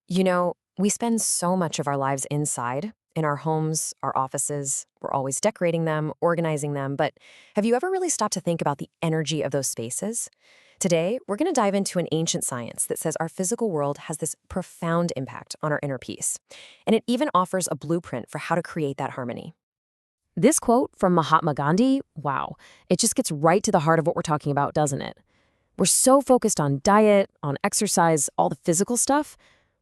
We spend so much of our lives inside, in our homes, our offices. We're always decorating them, organizing them. But have you ever really stopped to think about the energy of those spaces? Today, we're going to dive into an ancient science that says our physical world has this profound impact on our inner peace. And it even offers a blueprint for how to create that harmony. This quote from Mahatma Gandhi, wow, it just gets right to the heart of what we're talking about, doesn't it? We're so focused on diet, on exercise, all the physical stuff.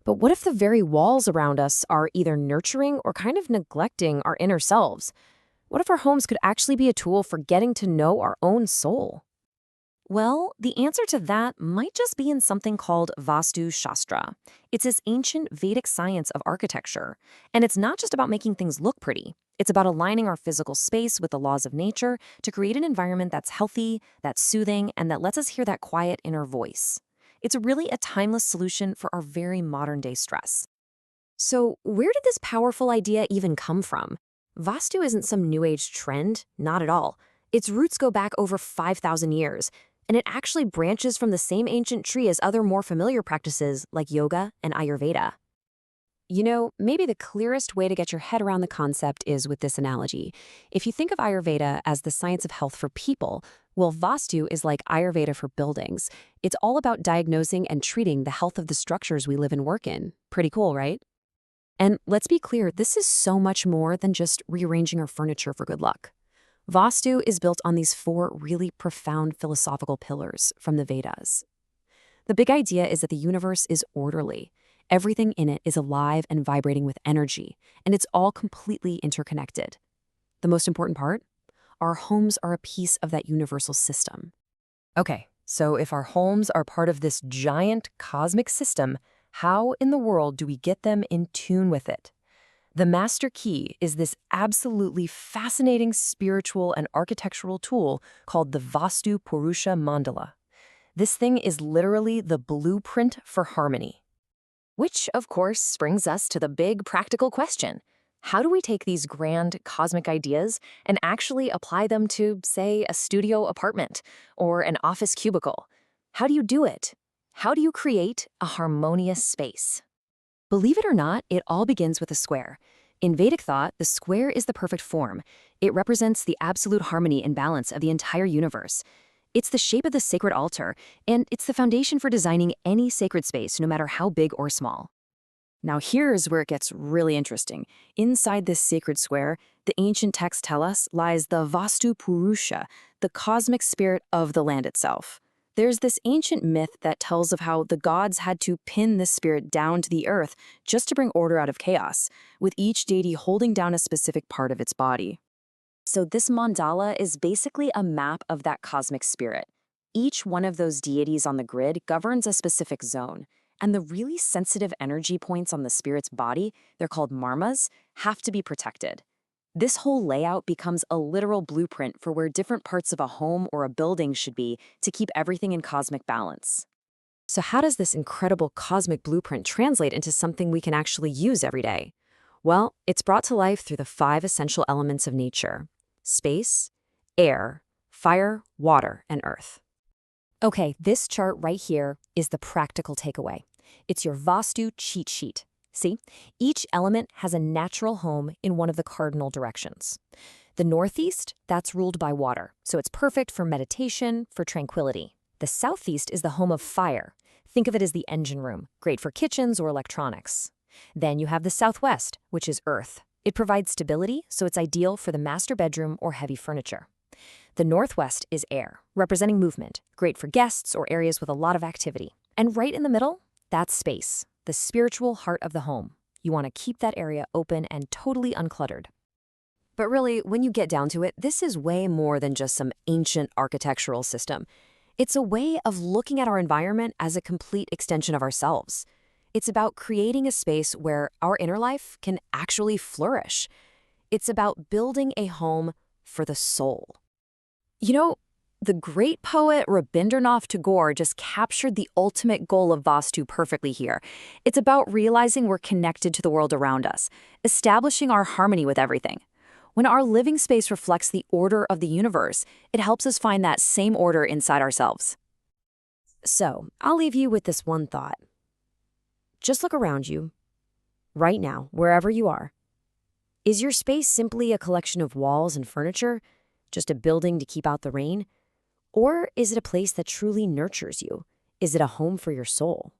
But what if the very walls around us are either nurturing or kind of neglecting our inner selves? What if our homes could actually be a tool for getting to know our own soul? Well, the answer to that might just be in something called Vastu Shastra. It's this ancient Vedic science of architecture. And it's not just about making things look pretty. It's about aligning our physical space with the laws of nature to create an environment that's healthy, that's soothing, and that lets us hear that quiet inner voice. It's really a timeless solution for our very modern-day stress. So, where did this powerful idea even come from? Vastu isn't some new age trend, not at all. Its roots go back over 5,000 years, and it actually branches from the same ancient tree as other more familiar practices like yoga and Ayurveda. Maybe the clearest way to get your head around the concept is with this analogy. If you think of Ayurveda as the science of health for people, well, Vastu is like Ayurveda for buildings. It's all about diagnosing and treating the health of the structures we live and work in. Pretty cool, right? And let's be clear, this is so much more than just rearranging our furniture for good luck. Vastu is built on these four really profound philosophical pillars from the Vedas. The big idea is that the universe is orderly. Everything in it is alive and vibrating with energy, and it's all completely interconnected. The most important part? Our homes are a piece of that universal system. Okay, so if our homes are part of this giant cosmic system, how in the world do we get them in tune with it? The master key is this absolutely fascinating spiritual and architectural tool called the Vastu Purusha Mandala. This thing is literally the blueprint for harmony. Which, of course, brings us to the big practical question. How do we take these grand cosmic ideas and actually apply them to, say, a studio apartment or an office cubicle? How do you do it? How do you create a harmonious space? Believe it or not, it all begins with a square. In Vedic thought, the square is the perfect form. It represents the absolute harmony and balance of the entire universe. It's the shape of the sacred altar, and it's the foundation for designing any sacred space, no matter how big or small. Now here's where it gets really interesting. Inside this sacred square, the ancient texts tell us, lies the Vastu Purusha, the cosmic spirit of the land itself. There's this ancient myth that tells of how the gods had to pin this spirit down to the earth just to bring order out of chaos, with each deity holding down a specific part of its body. So this mandala is basically a map of that cosmic spirit. Each one of those deities on the grid governs a specific zone, and the really sensitive energy points on the spirit's body, they're called marmas, have to be protected. This whole layout becomes a literal blueprint for where different parts of a home or a building should be to keep everything in cosmic balance. So how does this incredible cosmic blueprint translate into something we can actually use every day? Well, it's brought to life through the 5 essential elements of nature: space, air, fire, water, and earth. Okay, this chart right here is the practical takeaway. It's your Vastu cheat sheet. See, each element has a natural home in one of the cardinal directions. The northeast, that's ruled by water, so it's perfect for meditation, for tranquility. The southeast is the home of fire. Think of it as the engine room, great for kitchens or electronics. Then you have the southwest, which is earth. It provides stability, so it's ideal for the master bedroom or heavy furniture. The northwest is air, representing movement, great for guests or areas with a lot of activity. And right in the middle, that's space, the spiritual heart of the home. You want to keep that area open and totally uncluttered. But really, when you get down to it, this is way more than just some ancient architectural system. It's a way of looking at our environment as a complete extension of ourselves. It's about creating a space where our inner life can actually flourish. It's about building a home for the soul. The great poet Rabindranath Tagore just captured the ultimate goal of Vastu perfectly here. It's about realizing we're connected to the world around us, establishing our harmony with everything. When our living space reflects the order of the universe, it helps us find that same order inside ourselves. So, I'll leave you with this one thought. Just look around you, right now, wherever you are. Is your space simply a collection of walls and furniture, just a building to keep out the rain? Or is it a place that truly nurtures you? Is it a home for your soul?